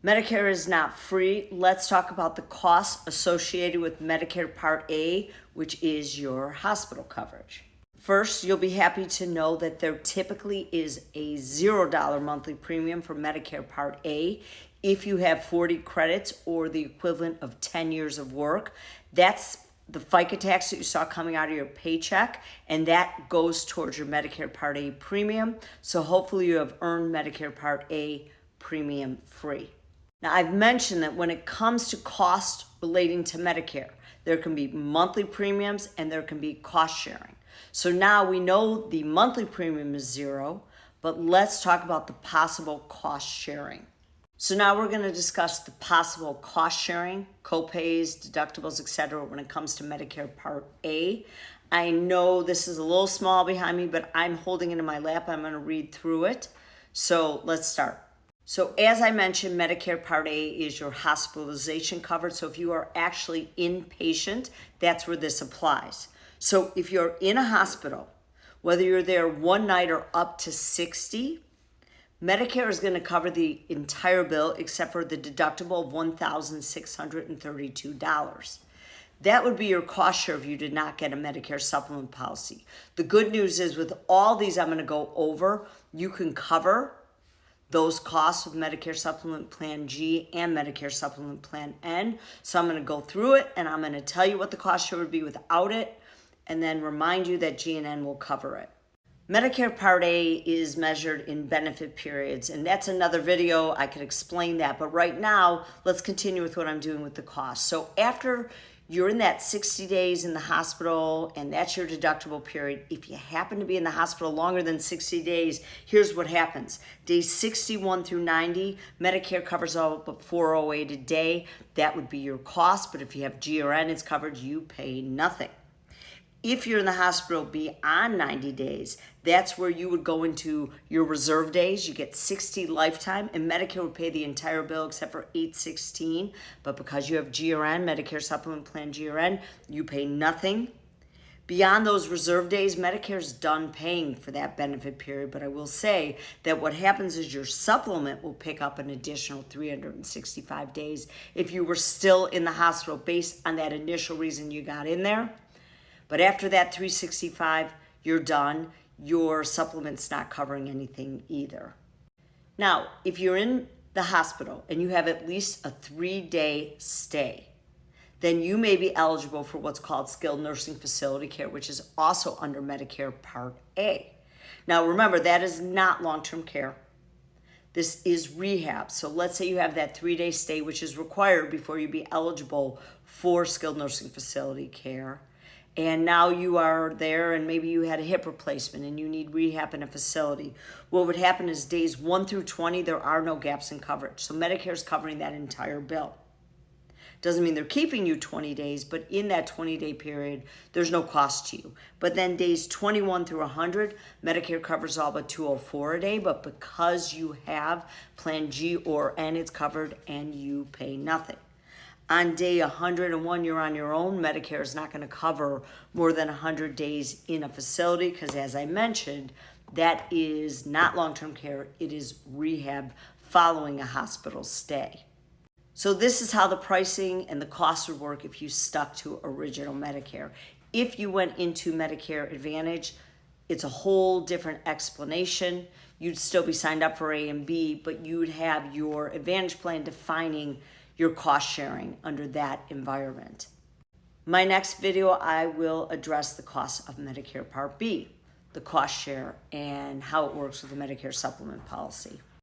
Medicare is not free. Let's talk about the costs associated with Medicare Part A, which is your hospital coverage. First, you'll be happy to know that there typically is a $0 monthly premium for Medicare Part A if you have 40 credits or the equivalent of 10 years of work. That's the FICA tax that you saw coming out of your paycheck, and that goes towards your Medicare Part A premium. So hopefully you have earned Medicare Part A premium free. Now, I've mentioned that when it comes to cost relating to Medicare, there can be monthly premiums and there can be cost sharing. So now we know the monthly premium is $0, but let's talk about the possible cost sharing. So now we're going to discuss the possible cost sharing, copays, deductibles, etc. when it comes to Medicare Part A. I know this is a little small behind me, but I'm holding it in my lap. I'm going to read through it. So let's start. So as I mentioned, Medicare Part A is your hospitalization covered. So if you are actually inpatient, that's where this applies. So if you're in a hospital, whether you're there one night or up to 60, Medicare is going to cover the entire bill except for the deductible of $1,632. That would be your cost share if you did not get a Medicare supplement policy. The good news is with all these I'm going to go over, you can cover those costs with Medicare Supplement Plan G and Medicare Supplement Plan N. So I'm going to go through it and I'm going to tell you what the cost share would be without it and then remind you that G and N will cover it. Medicare Part A is measured in benefit periods, and that's another video. I could explain that, but right now, let's continue with what I'm doing with the cost. So after you're in that 60 days in the hospital, and that's your deductible period, if you happen to be in the hospital longer than 60 days, here's what happens. Days 61 through 90, Medicare covers all but $408 a day. That would be your cost, but if you have G or N, it's covered, you pay nothing. If you're in the hospital beyond 90 days, that's where you would go into your reserve days. You get 60 lifetime, and Medicare would pay the entire bill except for $816. But because you have G or N, Medicare Supplement Plan G or N, you pay nothing. Beyond those reserve days, Medicare's done paying for that benefit period. But I will say that what happens is your supplement will pick up an additional 365 days if you were still in the hospital based on that initial reason you got in there. But after that 365, you're done. Your supplement's not covering anything either. Now, if you're in the hospital and you have at least a 3-day stay, then you may be eligible for what's called skilled nursing facility care, which is also under Medicare Part A. Now, remember, that is not long-term care. This is rehab. So let's say you have that 3-day stay, which is required before you be eligible for skilled nursing facility care. And now you are there and maybe you had a hip replacement and you need rehab in a facility. What would happen is days 1 through 20, there are no gaps in coverage. So Medicare is covering that entire bill. Doesn't mean they're keeping you 20 days, but in that 20-day period, there's no cost to you. But then days 21 through 100, Medicare covers all but $204 a day, but because you have Plan G or N, it's covered and you pay nothing. On day 101, you're on your own. Medicare is not going to cover more than 100 days in a facility because, as I mentioned, that is not long-term care. It is rehab following a hospital stay. So this is how the pricing and the cost would work if you stuck to original Medicare. If you went into Medicare Advantage, it's a whole different explanation. You'd still be signed up for A and B, but you would have your Advantage plan defining your cost sharing under that environment. My next video, I will address the cost of Medicare Part B, the cost share, and how it works with the Medicare supplement policy.